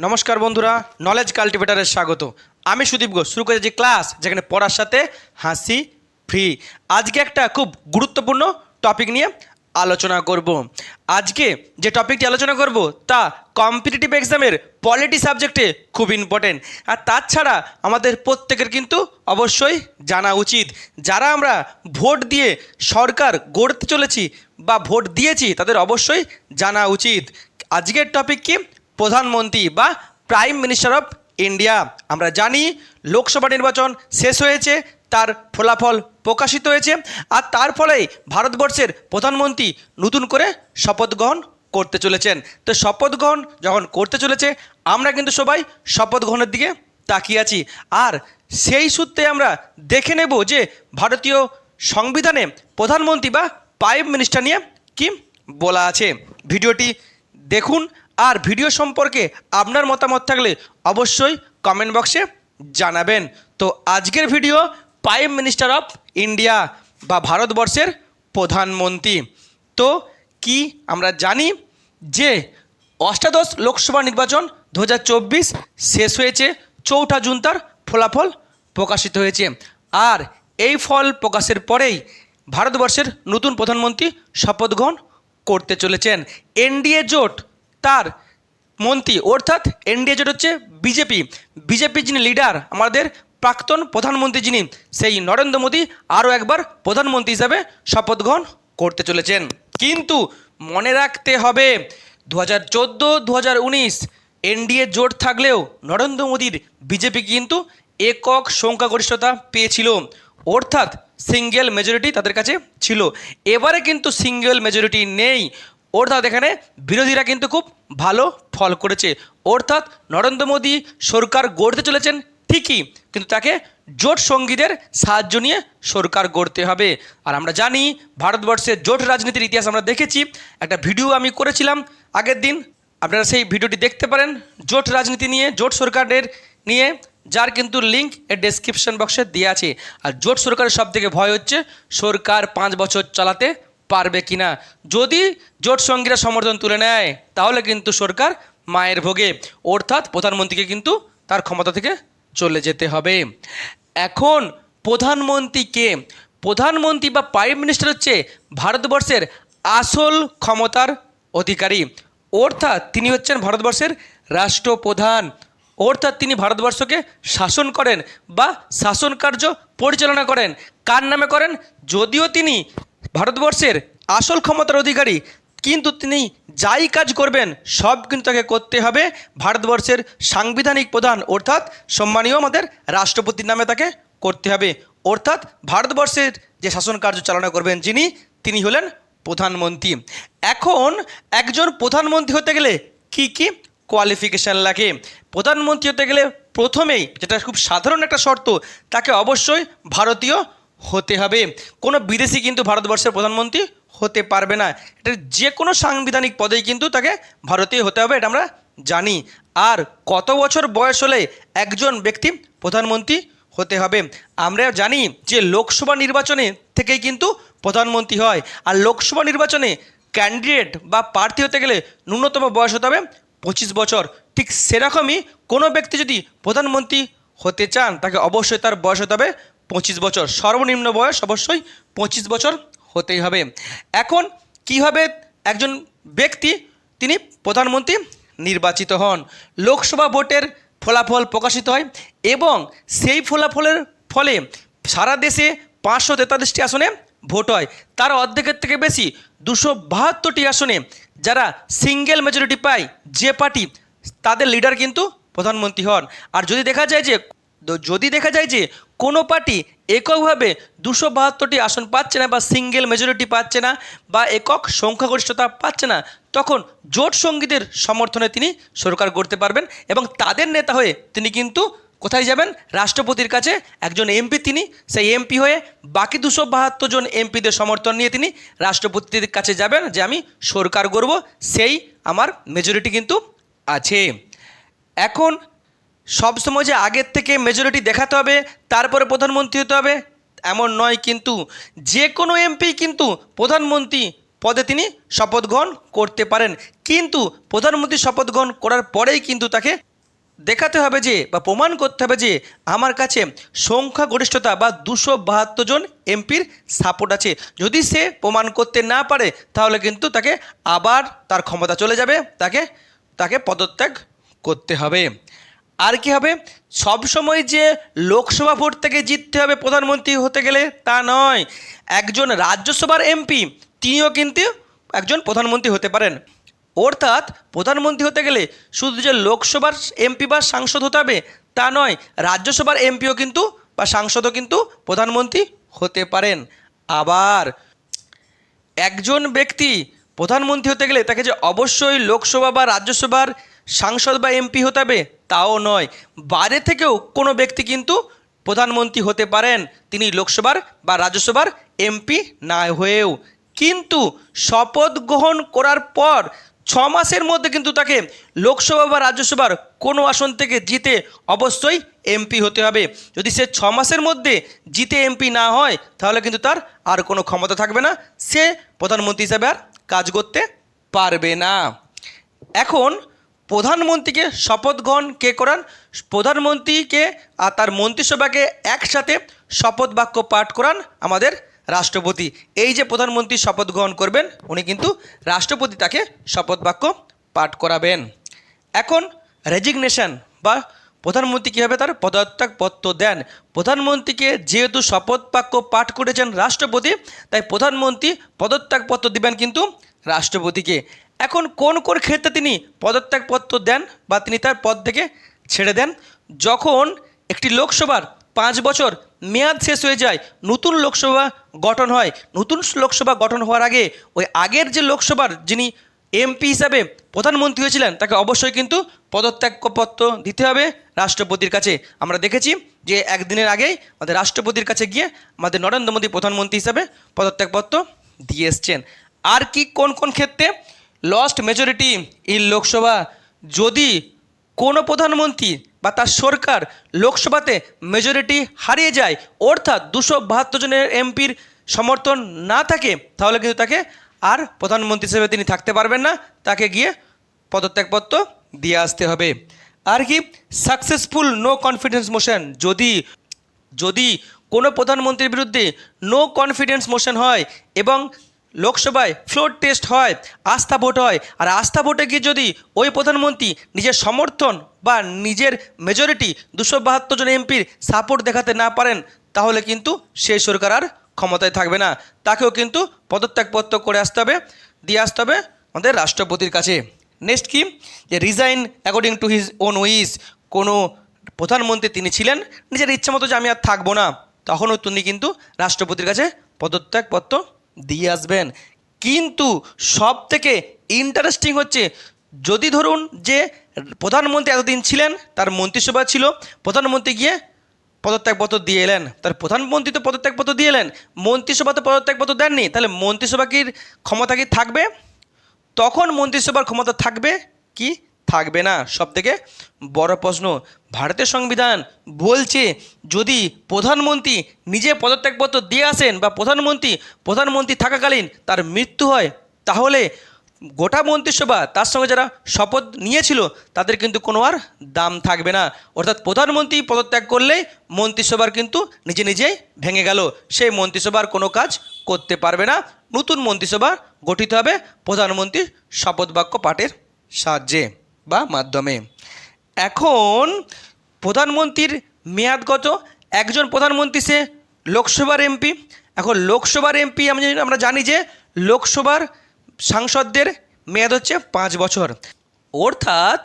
নমস্কার বন্ধুরা, নলেজ কাল্টিভেটারে স্বাগত। আমি সুদীপ ঘোষ শুরু করেছি ক্লাস যেখানে পড়ার সাথে হাসি ফ্রি। আজকে একটা খুব গুরুত্বপূর্ণ টপিক নিয়ে আলোচনা করব। আজকে যে টপিকটি আলোচনা করব তা কম্পিটিটিভ এক্সামের পলিটি সাবজেক্টে খুব ইম্পর্টেন্ট। আর তাছাড়া আমাদের প্রত্যেকের কিন্তু অবশ্যই জানা উচিত, যারা আমরা ভোট দিয়ে সরকার গড়তে চলেছি বা ভোট দিয়েছি তাদের অবশ্যই জানা উচিত। আজকের টপিক কি? প্রধানমন্ত্রী বা প্রাইম মিনিস্টার অফ ইন্ডিয়া। আমরা জানি লোকসভা নির্বাচন শেষ হয়েছে, তার ফলাফল প্রকাশিত হয়েছে, আর তার ফলেই ভারতবর্ষের প্রধানমন্ত্রী নতুন করে শপথ গ্রহণ করতে চলেছেন। তো শপথ গ্রহণ যখন করতে চলেছে আমরা কিন্তু সবাই শপথ গ্রহণের দিকে তাকিয়ে আছি। আর সেই সূত্রে আমরা দেখে নেব যে ভারতীয় সংবিধানে প্রধানমন্ত্রী বা প্রাইম মিনিস্টার নিয়ে কি বলা আছে। ভিডিওটি দেখুন, আর ভিডিও সম্পর্কে আপনার মতামত থাকলে অবশ্যই কমেন্ট বক্সে জানাবেন। তো আজকের video prime minister of India বা ভারতবর্ষের প্রধানমন্ত্রী। তো কি আমরা জানি যে অষ্টাদশ লোকসভা নির্বাচন 2024 শেষ হয়েছে, 4 জুন তার ফলাফল প্রকাশিত হয়েছে। আর এই ফল প্রকাশের পরেই ভারতবর্ষের নতুন প্রধানমন্ত্রী শপথ গ্রহণ করতে চলেছেন। এনডিএ জোট তার মন্ত্রী, অর্থাৎ এনডিএ জোট হচ্ছে বিজেপি যিনি লিডার, আমাদের প্রাক্তন প্রধানমন্ত্রী যিনি, সেই নরেন্দ্র মোদী আরও একবার প্রধানমন্ত্রী হিসাবে শপথ গ্রহণ করতে চলেছেন। কিন্তু মনে রাখতে হবে 2014-2019 এনডিএ জোট থাকলেও নরেন্দ্র মোদীর বিজেপি কিন্তু একক সংখ্যাগরিষ্ঠতা পেয়েছিল, অর্থাৎ সিঙ্গেল মেজরিটি তাদের কাছে ছিল। এবারে কিন্তু সিঙ্গেল মেজরিটি নেই, অর্থাৎ এখানে বিরোধীরা কিন্তু খুব ভালো ফল করেছে। অর্থাৎ নরেন্দ্র মোদী সরকার গড়তে চলেছেন ঠিকই, কিন্তু তাকে জোট সঙ্গীদের সাহায্য নিয়ে সরকার গড়তে হবে। আর আমরা জানি ভারতবর্ষের জোট রাজনীতির ইতিহাস আমরা দেখেছি, একটা ভিডিও আমি করেছিলাম আগের দিন, আপনারা সেই ভিডিওটি দেখতে পারেন জোট রাজনীতি নিয়ে, জোট সরকারের নিয়ে, যার কিন্তু লিঙ্ক এর ডেসক্রিপশন বক্সে দেওয়া আছে। আর জোট সরকারের সবথেকে ভয় হচ্ছে সরকার 5 বছর চালাতে পারবে কিনা। যদি জোট সঙ্গীরা সমর্থন তুলে নেয় তাহলে কিন্তু সরকার মায়ের ভোগে, অর্থাৎ প্রধানমন্ত্রীকে কিন্তু তার ক্ষমতা থেকে চলে যেতে হবে। এখন প্রধানমন্ত্রী কে? প্রধানমন্ত্রী বা প্রাইম মিনিস্টার হচ্ছে ভারতবর্ষের আসল ক্ষমতার অধিকারী, অর্থাৎ তিনি হচ্ছেন ভারতবর্ষের রাষ্ট্রপ্রধান, অর্থাৎ তিনি ভারতবর্ষকে শাসন করেন বা শাসন কার্য পরিচালনা করেন। কার নামে করেন? যদিও তিনি ভারতবর্ষের আসল ক্ষমতার অধিকারী, কিন্তু তিনি যাই কাজ করবেন সব কিন্তু তাকে করতে হবে ভারতবর্ষের সাংবিধানিক প্রধান, অর্থাৎ সম্মানীয় আমাদের রাষ্ট্রপতির নামে তাকে করতে হবে। অর্থাৎ ভারতবর্ষের যে শাসন কার্য চালনা করবেন যিনি, তিনি হলেন প্রধানমন্ত্রী। এখন একজন প্রধানমন্ত্রী হতে গেলে কি কি কোয়ালিফিকেশান লাগে? প্রধানমন্ত্রী হতে গেলে প্রথমেই, যেটা খুব সাধারণ একটা শর্ত, তাকে অবশ্যই ভারতীয় হতে হবে। কোনো বিদেশি কিন্তু ভারতবর্ষের প্রধানমন্ত্রী হতে পারবে না। এটা যে কোনো সাংবিধানিক পদেই কিন্তু তাকে ভারতীয় হতে হবে, এটা আমরা জানি। আর কত বছর বয়স হলে একজন ব্যক্তি প্রধানমন্ত্রী হতে হবে? আমরা জানি যে লোকসভা নির্বাচনে থেকেই কিন্তু প্রধানমন্ত্রী হয়। আর লোকসভা নির্বাচনে ক্যান্ডিডেট বা প্রার্থী হতে গেলে ন্যূনতম বয়স হতে হবে 25 বছর। ঠিক সেরকমই কোনো ব্যক্তি যদি প্রধানমন্ত্রী হতে চান তাকে অবশ্যই তার বয়স হতে হবে 25 বছর। সর্বনিম্ন বয়স অবশ্যই 25 বছর হতেই হবে। এখন কিভাবে একজন ব্যক্তি তিনি প্রধানমন্ত্রী নির্বাচিত হন? লোকসভা ভোটের ফলাফল প্রকাশিত হয় এবং সেই ফলাফলের ফলে সারা দেশে 543টি আসনে ভোট হয়। তার অর্ধেকের থেকে বেশি 272টি আসনে যারা সিঙ্গেল মেজরিটি পায় যে পার্টি, তাদের লিডার কিন্তু প্রধানমন্ত্রী হন। আর যদি দেখা যায় যে কোনো পার্টি এককভাবে 272টি আসন পাচ্ছে না বা সিঙ্গেল মেজরিটি পাচ্ছে না বা একক সংখ্যাগরিষ্ঠতা পাচ্ছে না, তখন জোট সঙ্গীদের সমর্থনে তিনি সরকার গড়তে পারবেন এবং তাদের নেতা হয়ে তিনি কিন্তু কোথায় যাবেন? রাষ্ট্রপতির কাছে। একজন এমপি, তিনি সেই এমপি হয়ে বাকি 272 জন এমপিদের সমর্থন নিয়ে তিনি রাষ্ট্রপতির কাছে যাবেন যে আমি সরকার গড়ব, সেই আমার মেজরিটি কিন্তু আছে। এখন সবসময় যে আগের থেকে মেজরিটি দেখাতে হবে তারপরে প্রধানমন্ত্রী হতে হবে এমন নয়, কিন্তু যে কোনো এমপি কিন্তু প্রধানমন্ত্রী পদে তিনি শপথ গ্রহণ করতে পারেন। কিন্তু প্রধানমন্ত্রী শপথ গ্রহণ করার পরেই কিন্তু তাকে দেখাতে হবে যে বা প্রমাণ করতে হবে যে আমার কাছে সংখ্যাগরিষ্ঠতা বা 272 জন এমপির সাপোর্ট আছে। যদি সে প্রমাণ করতে না পারে তাহলে কিন্তু তাকে আবার তার ক্ষমতা চলে যাবে, তাকে পদত্যাগ করতে হবে। আর কি হবে, সবসময় যে লোকসভা ভোট থেকে জিততে হবে প্রধানমন্ত্রী হতে গেলে তা নয়। একজন রাজ্যসভার এমপি তিনিও কিন্তু একজন প্রধানমন্ত্রী হতে পারেন। অর্থাৎ প্রধানমন্ত্রী হতে গেলে শুধু যে লোকসভার এমপি বা সাংসদ হতে হবে তা নয়, রাজ্যসভার এমপিও কিন্তু বা সাংসদও কিন্তু প্রধানমন্ত্রী হতে পারেন। আবার একজন ব্যক্তি প্রধানমন্ত্রী হতে গেলে তাকে যে অবশ্যই লোকসভা বা রাজ্যসভার সাংসদ বা এমপি হতে হবে তাও নয়, বাইরে থেকেও কোনো ব্যক্তি কিন্তু প্রধানমন্ত্রী হতে পারেন, তিনি লোকসভার বা রাজ্যসভার এমপি না হয়েও। কিন্তু শপথ গ্রহণ করার পর 6 মাসের মধ্যে কিন্তু তাকে লোকসভা বা রাজ্যসভার কোনো আসন থেকে জিতে অবশ্যই এমপি হতে হবে। যদি সে 6 মাসের মধ্যে জিতে এমপি না হয় তাহলে কিন্তু তার আর কোনো ক্ষমতা থাকবে না, সে প্রধানমন্ত্রী হিসাবে আর কাজ করতে পারবে না। এখন প্রধানমন্ত্রীকে শপথ গ্রহণ কে করান? প্রধানমন্ত্রীকে আর তার মন্ত্রিসভাকে একসাথে শপথ বাক্য পাঠ করান আমাদের রাষ্ট্রপতি। এই যে প্রধানমন্ত্রী শপথ গ্রহণ করবেন উনি কিন্তু রাষ্ট্রপতি তাকে শপথ বাক্য পাঠ করাবেন। এখন রেজিগনেশন বা প্রধানমন্ত্রী কীভাবে তার পদত্যাগপত্র দেন। প্রধানমন্ত্রীকে যেহেতু শপথ বাক্য পাঠ করেছেন রাষ্ট্রপতি, তাই প্রধানমন্ত্রী পদত্যাগপত্র দিবেন কিন্তু রাষ্ট্রপতিকে। এখন কোন কোন ক্ষেত্রে তিনি পদত্যাগপত্র দেন বা তিনি তার পদ থেকে ছেড়ে দেন? যখন একটি লোকসভার 5 বছর মেয়াদ শেষ হয়ে যায়, নতুন লোকসভা গঠন হয়, নতুন লোকসভা গঠন হওয়ার আগে ওই আগের যে লোকসভার যিনি এমপি হিসাবে প্রধানমন্ত্রী হয়েছিলেন তাকে অবশ্যই কিন্তু পদত্যাগপত্র দিতে হবে রাষ্ট্রপতির কাছে। আমরা দেখেছি যে একদিনের আগেই আমাদের রাষ্ট্রপতির কাছে গিয়ে আমাদের নরেন্দ্র মোদী প্রধানমন্ত্রী হিসাবে পদত্যাগপত্র দিয়ে এসছেন। আর কি কোন কোন ক্ষেত্রে? লস্ট মেজরিটি ইন লোকসভা, যদি কোনো প্রধানমন্ত্রী বা তার সরকার লোকসভাতে মেজরিটি হারিয়ে যায়, অর্থাৎ 272 জনের এমপির সমর্থন না থাকে, তাহলে কিন্তু তাকে আর প্রধানমন্ত্রী হিসেবে তিনি থাকতে পারবেন না, তাকে গিয়ে পদত্যাগপত্র দিয়ে আসতে হবে। আর কি সাকসেসফুল নো কনফিডেন্স মোশন, যদি কোনো প্রধানমন্ত্রীর বিরুদ্ধে নো কনফিডেন্স মোশন হয় এবং লোকসভায় ফ্লোর টেস্ট হয়, আস্থা ভোট হয়, আর আস্থা ভোটে গিয়ে যদি ওই প্রধানমন্ত্রী নিজের সমর্থন বা নিজের মেজরিটি 272 জন এমপির সাপোর্ট দেখাতে না পারেন, তাহলে কিন্তু সেই সরকার আর ক্ষমতায় থাকবে না, তাকেও কিন্তু পদত্যাগপত্র করে আসতে হবে, দিয়ে আসতে হবে আমাদের রাষ্ট্রপতির কাছে। নেক্সট কি, যে resign according to his own wish, কোনো প্রধানমন্ত্রী তিনি ছিলেন নিজের ইচ্ছা মতো যে আমি আর থাকবো না, তখনও তিনি কিন্তু রাষ্ট্রপতির কাছে পদত্যাগপত্র দিয়ে আসবেন। কিন্তু সব থেকে ইন্টারেস্টিং হচ্ছে, যদি ধরুন যে প্রধানমন্ত্রী এতদিন ছিলেন, তার মন্ত্রিসভা ছিল, প্রধানমন্ত্রী গিয়ে পদত্যাগপত্র দিয়ে এলেন, তার প্রধানমন্ত্রী তো পদত্যাগপত্র দিয়ে এলেন, মন্ত্রিসভা তো পদত্যাগপত্র দেননি, তাহলে মন্ত্রিসভা কি ক্ষমতা কি থাকবে? তখন মন্ত্রিসভার ক্ষমতা থাকবে কি থাকবে না? সবথেকে বড় প্রশ্ন। ভারতের সংবিধান বলছে যদি প্রধানমন্ত্রী নিজে পদত্যাগপত্র দিয়ে আসেন বা প্রধানমন্ত্রী থাকাকালীন তার মৃত্যু হয়, তাহলে গোটা মন্ত্রিসভা তার সঙ্গে যারা শপথ নিয়েছিল তাদের কিন্তু কোনো আর দাম থাকবে না। অর্থাৎ প্রধানমন্ত্রী পদত্যাগ করলেই মন্ত্রিসভার কিন্তু নিজেই ভেঙে গেল, সেই মন্ত্রিসভার কোনো কাজ করতে পারবে না। নতুন মন্ত্রিসভা গঠিত হবে প্রধানমন্ত্রীর শপথ বাক্য পাঠের সাহায্যে বা মাধ্যমে। এখন প্রধানমন্ত্রীর মেয়াদ কত? একজন প্রধানমন্ত্রী সে লোকসভার এমপি। এখন লোকসভার এমপি আমরা জানি যে লোকসভার সাংসদদের মেয়াদ হচ্ছে 5 বছর, অর্থাৎ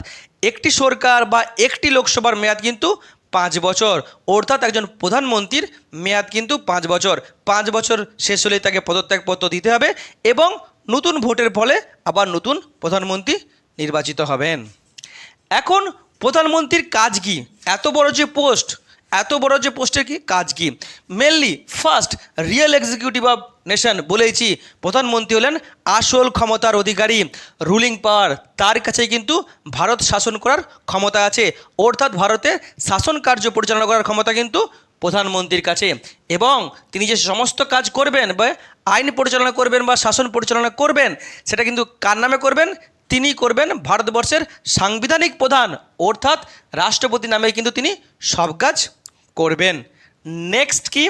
একটি সরকার বা একটি লোকসভার মেয়াদ কিন্তু 5 বছর, অর্থাৎ একজন প্রধানমন্ত্রীর মেয়াদ কিন্তু 5 বছর। 5 বছর শেষ হলেই তাকে পদত্যাগপত্র দিতে হবে এবং নতুন ভোটের ফলে আবার নতুন প্রধানমন্ত্রী নির্বাচিত হবেন। এখন প্রধানমন্ত্রীর কাজ কি? এত বড় যে পোস্টের কি কাজ কি? Mainly first real executive of nation, বলেছি প্রধানমন্ত্রী হলেন আসল ক্ষমতার অধিকারী, রুলিং পাওয়ার, তার কাছেই কিন্তু ভারত শাসন করার ক্ষমতা আছে, অর্থাৎ ভারতের শাসন কার্য পরিচালনা করার ক্ষমতা কিন্তু প্রধানমন্ত্রীর কাছে। এবং তিনি যে সমস্ত কাজ করবেন বা আইন পরিচালনা করবেন বা শাসন পরিচালনা করবেন, সেটা কিন্তু কার নামে করবেন? তিনি করবেন ভারতবর্ষের সাংবিধানিক প্রধান, অর্থাৎ রাষ্ট্রপতি নামে কিন্তু তিনি সব কাজ করবেন। নেক্সট কি,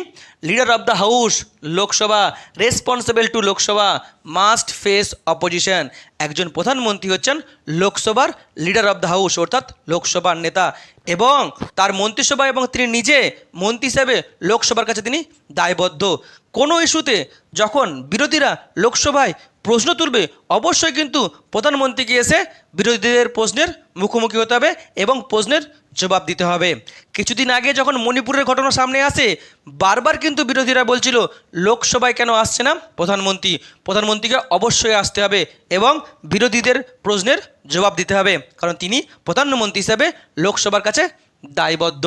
leader of the house Lok Sabha responsible to Lok Sabha must face opposition. একজন প্রধানমন্ত্রী হচ্ছেন লোকসভার লিডার অফ দ্য হাউস, অর্থাৎ লোকসভার নেতা, এবং তার মন্ত্রিসভা এবং তিনি নিজে মন্ত্রী হিসেবে লোকসভার কাছে তিনি দায়বদ্ধ। কোনো ইস্যুতে যখন বিরোধীরা লোকসভায় প্রশ্ন তুলবে, অবশ্যই কিন্তু প্রধানমন্ত্রীকে এসে বিরোধীদের প্রশ্নের মুখোমুখি হতে হবে এবং প্রশ্নের জবাব দিতে হবে। কিছুদিন আগে যখন মণিপুরের ঘটনা সামনে আসে, বারবার কিন্তু বিরোধীরা বলছিল লোকসভায় কেন আসছে না প্রধানমন্ত্রীকে অবশ্যই আসতে হবে এবং বিরোধীদের প্রশ্নের জবাব দিতে হবে, কারণ তিনি প্রধানমন্ত্রী হিসাবে লোকসভার কাছে দায়বদ্ধ।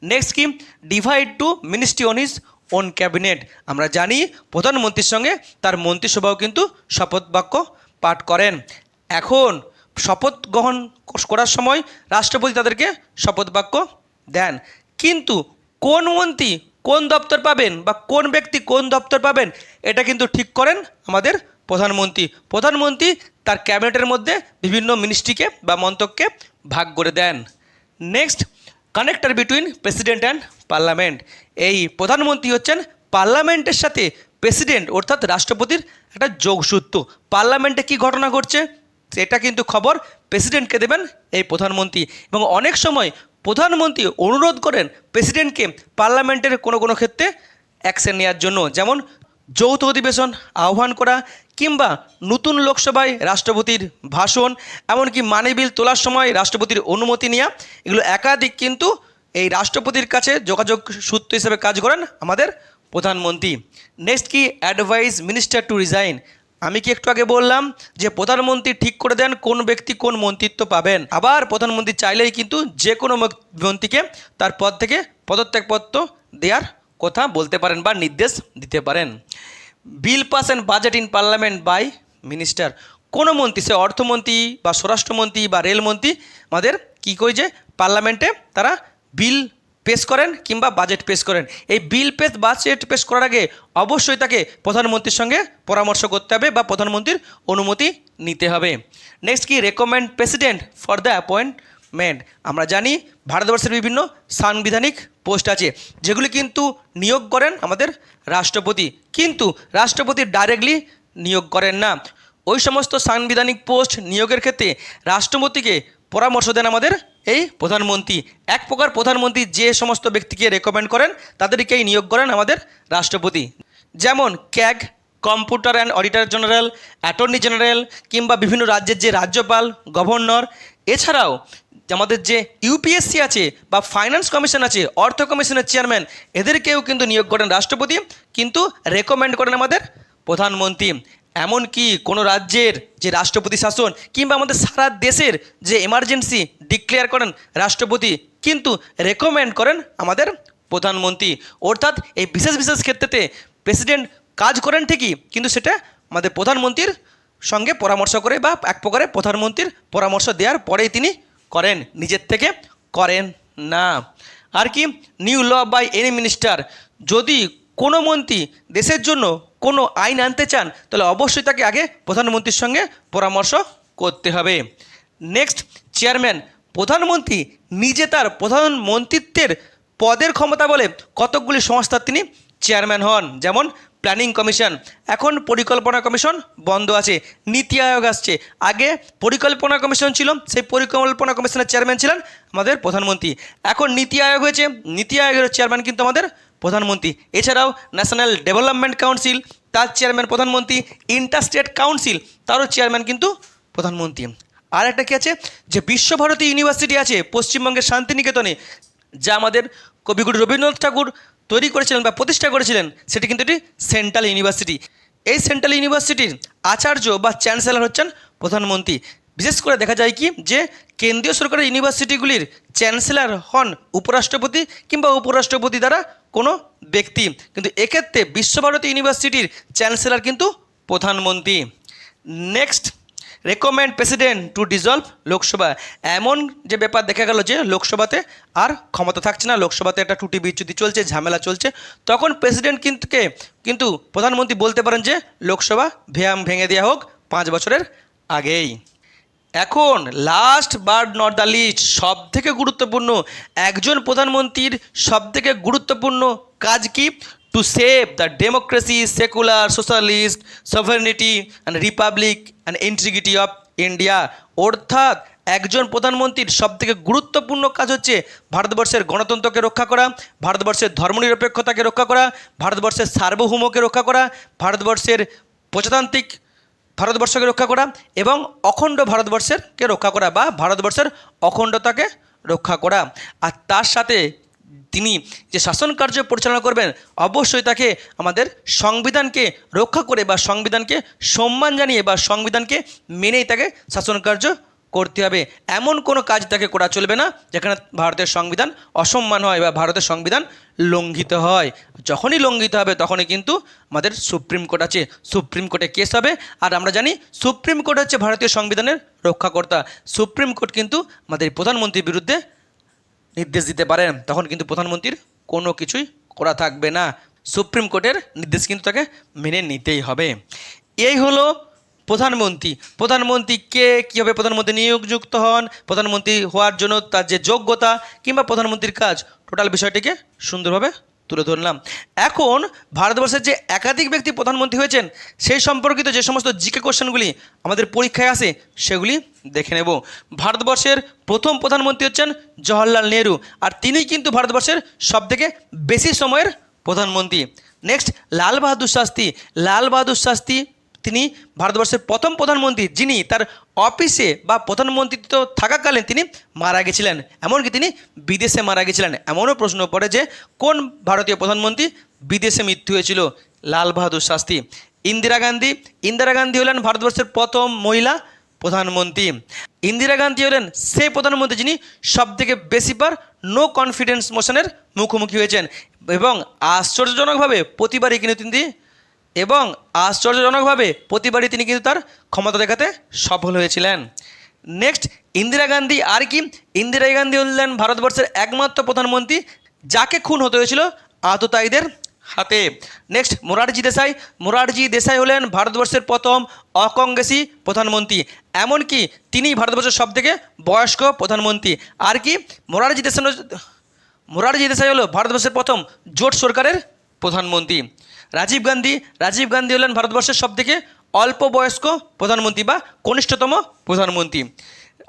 নেক্সট কি, divide to ministry on his own cabinet. আমরা জানি প্রধানমন্ত্রীর সঙ্গে তার মন্ত্রিসভাও কিন্তু শপথ বাক্য পাঠ করেন। এখন শপথ গ্রহণ করার সময় রাষ্ট্রপতি তাদেরকে শপথ বাক্য দেন, কিন্তু কোন মন্ত্রী কোন দপ্তর পাবেন বা কোন ব্যক্তি কোন দপ্তর পাবেন এটা কিন্তু ঠিক করেন আমাদের প্রধানমন্ত্রী তার ক্যাবিনেটের মধ্যে বিভিন্ন মিনিস্ট্রিকে বা মন্ত্রককে ভাগ করে দেন। Next, connector between president and parliament. এই প্রধানমন্ত্রী হচ্ছেন পার্লামেন্টের সাথে প্রেসিডেন্ট অর্থাৎ রাষ্ট্রপতির একটা যোগসূত্র। পার্লামেন্টে কী ঘটনা ঘটছে সেটা কিন্তু খবর প্রেসিডেন্টকে দেবেন এই প্রধানমন্ত্রী, এবং অনেক সময় প্রধানমন্ত্রী অনুরোধ করেন প্রেসিডেন্টকে পার্লামেন্টের কোনো ক্ষেত্রে অ্যাকশন নেওয়ার জন্য, যেমন যৌথ অধিবেশন আহ্বান করা কিংবা নতুন লোকসভায় রাষ্ট্রপতির ভাষণ, এমনকি মানি বিল তোলার সময় রাষ্ট্রপতির অনুমতি নেওয়া, এগুলো একাধিক কিন্তু এই রাষ্ট্রপতির কাছে যোগাযোগ সূত্র হিসেবে কাজ করেন আমাদের প্রধানমন্ত্রী। নেক্সট কি, অ্যাডভাইস মিনিস্টার টু রিজাইন। আমি কি একটু আগে বললাম যে প্রধানমন্ত্রী ঠিক করে দেন কোন ব্যক্তি কোন মন্ত্রিত্ব পাবেন, আবার প্রধানমন্ত্রী চাইলেই কিন্তু যে কোনো মন্ত্রীকে তার পদ থেকে পদত্যাগপত্র দেওয়ার কথা বলতে পারেন বা নির্দেশ দিতে পারেন। Bill pass and budget in parliament by minister. কোনো মন্ত্রী, সে অর্থমন্ত্রী বা স্বরাষ্ট্রমন্ত্রী বা রেলমন্ত্রী, আমাদের কী করে যে পার্লামেন্টে তারা বিল পেশ করেন কিংবা বাজেট পেশ করেন। এই বিল বাজেট পেশ করার আগে অবশ্যই তাকে প্রধানমন্ত্রীর সঙ্গে পরামর্শ করতে হবে বা প্রধানমন্ত্রীর অনুমতি নিতে হবে। নেক্সট কি, recommend president for the appointment. আমরা জানি ভারতবর্ষের বিভিন্ন সাংবিধানিক পোস্ট আছে যেগুলি কিন্তু নিয়োগ করেন আমাদের রাষ্ট্রপতি, কিন্তু রাষ্ট্রপতি ডাইরেক্টলি নিয়োগ করেন না। ওই সমস্ত সাংবিধানিক পোস্ট নিয়োগের ক্ষেত্রে রাষ্ট্রপতিকে পরামর্শ দেন আমাদের এই প্রধানমন্ত্রী। এক প্রকার প্রধানমন্ত্রী যে সমস্ত ব্যক্তিকে রেকমেন্ড করেন তাদেরকেই নিয়োগ করেন আমাদের রাষ্ট্রপতি, যেমন CAG, computer and auditor general, attorney general কিংবা বিভিন্ন রাজ্যের যে রাজ্যপাল, গভর্নর। এছাড়াও আমাদের যে ইউপিএসসি আছে বা ফাইন্যান্স কমিশন আছে, অর্থ কমিশনের চেয়ারম্যান, এদেরকেও কিন্তু নিয়োগ করেন রাষ্ট্রপতি, কিন্তু রেকমেন্ড করেন আমাদের প্রধানমন্ত্রী। এমনকি কোনো রাজ্যের যে রাষ্ট্রপতি শাসন কিংবা আমাদের সারা দেশের যে এমার্জেন্সি ডিক্লেয়ার করেন রাষ্ট্রপতি, কিন্তু রেকমেন্ড করেন আমাদের প্রধানমন্ত্রী। অর্থাৎ এই বিশেষ ক্ষেত্রেতে প্রেসিডেন্ট কাজ করেন ঠিকই, কিন্তু সেটা আমাদের প্রধানমন্ত্রীর সঙ্গে পরামর্শ করে বা এক প্রকারে প্রধানমন্ত্রীর পরামর্শ দেওয়ার পরেই তিনি করেন, নিজের থেকে করেন না। আর কি, new law by any minister. যদি কোনো মন্ত্রী দেশের জন্য কোনো আইন আনতে চান তাহলে অবশ্যই তাকে আগে প্রধানমন্ত্রীর সঙ্গে পরামর্শ করতে হবে। Next, chairman. প্রধানমন্ত্রী নিজে তার প্রধানমন্ত্রীত্বের পদের ক্ষমতা বলে কতকগুলি সংস্থার তিনি চেয়ারম্যান হন, যেমন প্ল্যানিং কমিশন। এখন পরিকল্পনা কমিশন বন্ধ আছে, নীতি আয়োগ আসছে। আগে পরিকল্পনা কমিশন ছিল, সেই পরিকল্পনা কমিশনের চেয়ারম্যান ছিলেন আমাদের প্রধানমন্ত্রী। এখন নীতি আয়োগ হয়েছে, নীতি আয়োগের চেয়ারম্যান কিন্তু আমাদের প্রধানমন্ত্রী। এছাড়াও ন্যাশনাল ডেভেলপমেন্ট কাউন্সিল, তার চেয়ারম্যান প্রধানমন্ত্রী। ইন্টারস্টেট কাউন্সিল, তারও চেয়ারম্যান কিন্তু প্রধানমন্ত্রী। আর একটা কি আছে, যে বিশ্বভারতী ইউনিভার্সিটি আছে পশ্চিমবঙ্গের শান্তিনিকেতনে, যা আমাদের কবিগুরু রবীন্দ্রনাথ ঠাকুর তৈরি করেছিলেন বা প্রতিষ্ঠা করেছিলেন, সেটি কিন্তু একটি সেন্ট্রাল ইউনিভার্সিটি। এই সেন্ট্রাল ইউনিভার্সিটির আচার্য বা চ্যান্সেলর হচ্ছেন প্রধানমন্ত্রী। বিশেষ করে দেখা যায় কি, যে কেন্দ্রীয় সরকারের ইউনিভার্সিটিগুলির চ্যান্সেলর হন উপরাষ্ট্রপতি কিংবা উপরাষ্ট্রপতি দ্বারা কোনো ব্যক্তি, কিন্তু এক্ষেত্রে বিশ্বভারতী ইউনিভার্সিটির চ্যান্সেলর কিন্তু প্রধানমন্ত্রী। Next, recommend president two dissolved Lok Sabha. এমন যে ব্যাপার দেখা গেল যে লোকসভাতে আর ক্ষমতা থাকছে না, লোকসভাতে একটা টুটি বিচ্যুতি চলছে, ঝামেলা চলছে, তখন প্রেসিডেন্ট কিন্তু প্রধানমন্ত্রী বলতে পারেন যে লোকসভা ভেঙে দেওয়া হোক 5 বছরের আগেই। এখন last but not the least, সব থেকে গুরুত্বপূর্ণ, একজন প্রধানমন্ত্রীর সব থেকে গুরুত্বপূর্ণ কাজ কি? To save the democracy, secular, socialist, সভারেনিটি and Republic and integrity of India. অর্থাৎ একজন প্রধানমন্ত্রীর সবথেকে গুরুত্বপূর্ণ কাজ হচ্ছে ভারতবর্ষের গণতন্ত্রকে রক্ষা করা, ভারতবর্ষের ধর্মনিরপেক্ষতাকে রক্ষা করা, ভারতবর্ষের সার্বভৌমকে রক্ষা করা, ভারতবর্ষের প্রজাতান্ত্রিক ভারতবর্ষকে রক্ষা করা এবং অখণ্ড ভারতবর্ষেরকে রক্ষা করা বা ভারতবর্ষের অখণ্ডতাকে রক্ষা করা। আর তার সাথে তিনি যে শাসন কার্য পরিচালনা করবেন, অবশ্যই তাকে আমাদের সংবিধানকে রক্ষা করে বা সংবিধানকে সম্মান জানিয়ে বা সংবিধানকে মেনেই তাকে শাসন কার্য করতে হবে। এমন কোনো কাজ তাকে করা চলবে না যেখানে ভারতের সংবিধান অসম্মান হয় বা ভারতের সংবিধান লঙ্ঘিত হয়। যখনই লঙ্ঘিত হবে তখনই কিন্তু আমাদের সুপ্রিম কোর্ট আছে, সুপ্রিম কোর্টে কেস হবে। আর আমরা জানি সুপ্রিম কোর্ট হচ্ছে ভারতীয় সংবিধানের রক্ষাকর্তা। সুপ্রিম কোর্ট কিন্তু আমাদের প্রধানমন্ত্রীর বিরুদ্ধে নির্দেশ দিতে পারেন, তখন কিন্তু প্রধানমন্ত্রীর কোনো কিছুই করা থাকবে না। সুপ্রিম কোর্টের নির্দেশ কিন্তু তাকে মেনে নিতেই হবে। এই হলো প্রধানমন্ত্রী। প্রধানমন্ত্রী কে, কীভাবে প্রধানমন্ত্রী নিয়োগযুক্ত হন, প্রধানমন্ত্রী হওয়ার জন্য তার যে যোগ্যতা কিংবা প্রধানমন্ত্রীর কাজ, টোটাল বিষয়টিকে সুন্দরভাবে তুলে ধরলাম। এখন ভারতবর্ষের যে একাধিক ব্যক্তি প্রধানমন্ত্রী হয়েছেন সেই সম্পর্কিত যে সমস্ত জিকে কোশ্চেনগুলি আমাদের পরীক্ষায় আসে সেগুলি দেখে নেব। ভারতবর্ষের প্রথম প্রধানমন্ত্রী হচ্ছেন জওহরলাল নেহরু, আর তিনিই কিন্তু ভারতবর্ষের সবথেকে বেশি সময়ের প্রধানমন্ত্রী। নেক্সট লাল বাহাদুর শাস্ত্রী। লাল বাহাদুর শাস্ত্রী তিনি ভারতবর্ষের প্রথম প্রধানমন্ত্রী যিনি তার অফিসে বা প্রধানমন্ত্রিত্ব থাকাকালীন তিনি মারা গেছিলেন, এমনকি তিনি বিদেশে মারা গেছিলেন। এমনও প্রশ্ন পড়ে যে কোন ভারতীয় প্রধানমন্ত্রী বিদেশে মৃত্যু হয়েছিল? লাল বাহাদুর শাস্ত্রী। ইন্দিরা গান্ধী। ইন্দিরা গান্ধী হলেন ভারতবর্ষের প্রথম মহিলা প্রধানমন্ত্রী। ইন্দিরা গান্ধী হলেন সেই প্রধানমন্ত্রী যিনি সবথেকে বেশিবার নো কনফিডেন্স মোশনের মুখোমুখি হয়েছেন এবং আশ্চর্যজনকভাবে প্রতিবারই কিন্তু তিনি কিন্তু তার ক্ষমতা দেখাতে সফল হয়েছিলেন। নেক্সট ইন্দিরা গান্ধী। আর কি, ইন্দিরা গান্ধী হলেন ভারতবর্ষের একমাত্র প্রধানমন্ত্রী যাকে খুন হতে হয়েছিল আততায়ীদের হাতে। নেক্সট মোরারজি দেশাই। মোরারজি দেশাই হলেন ভারতবর্ষের প্রথম অকংগ্রেসি প্রধানমন্ত্রী, এমনকি তিনি ভারতবর্ষের সবথেকে বয়স্ক প্রধানমন্ত্রী। আর কি, মোরারজি দেশাই হলো ভারতবর্ষের প্রথম জোট সরকারের প্রধানমন্ত্রী। রাজীব গান্ধী। রাজীব গান্ধী হলেন ভারতবর্ষের সবথেকে অল্প বয়স্ক প্রধানমন্ত্রী বা কনিষ্ঠতম প্রধানমন্ত্রী।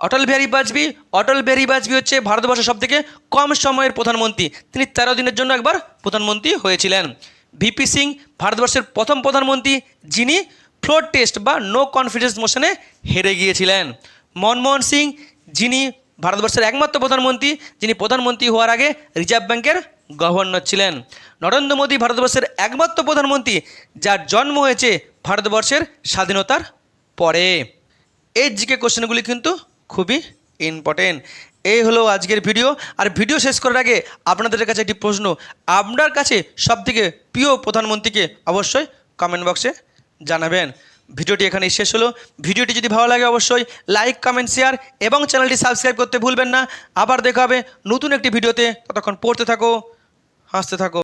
অটল বিহারী বাজপেয়ী। অটল বিহারী বাজপেয়ী হচ্ছে ভারতবর্ষের সবথেকে কম সময়ের প্রধানমন্ত্রী, তিনি 13 দিনের জন্য একবার প্রধানমন্ত্রী হয়েছিলেন। ভিপি সিং ভারতবর্ষের প্রথম প্রধানমন্ত্রী যিনি ফ্লোর টেস্ট বা নো কনফিডেন্স মোশনে হেরে গিয়েছিলেন। মনমোহন সিং যিনি ভারতবর্ষের একমাত্র প্রধানমন্ত্রী যিনি প্রধানমন্ত্রী হওয়ার আগে রিজার্ভ ব্যাংকের গভর্নর ছিলেন। নরেন্দ্র মোদী ভারতবর্ষের একমাত্র প্রধানমন্ত্রী যার জন্ম হয়েছে ভারতবর্ষের স্বাধীনতার পরে। এই জিকে কোশ্চেনগুলি কিন্তু খুবই ইম্পর্টেন্ট। এই হলো আজকের ভিডিও। আর ভিডিও শেষ করার আগে আপনাদের কাছে একটি প্রশ্ন, আপনার কাছে সবথেকে প্রিয় প্রধানমন্ত্রীকে অবশ্যই কমেন্ট বক্সে জানাবেন। ভিডিওটি এখানেই শেষ হলো। ভিডিওটি যদি ভালো লাগে অবশ্যই লাইক, কমেন্ট, শেয়ার এবং চ্যানেলটি সাবস্ক্রাইব করতে ভুলবেন না। আবার দেখা হবে নতুন একটি ভিডিওতে। ততক্ষণ পড়তে থাকো, হাসতে থাকো।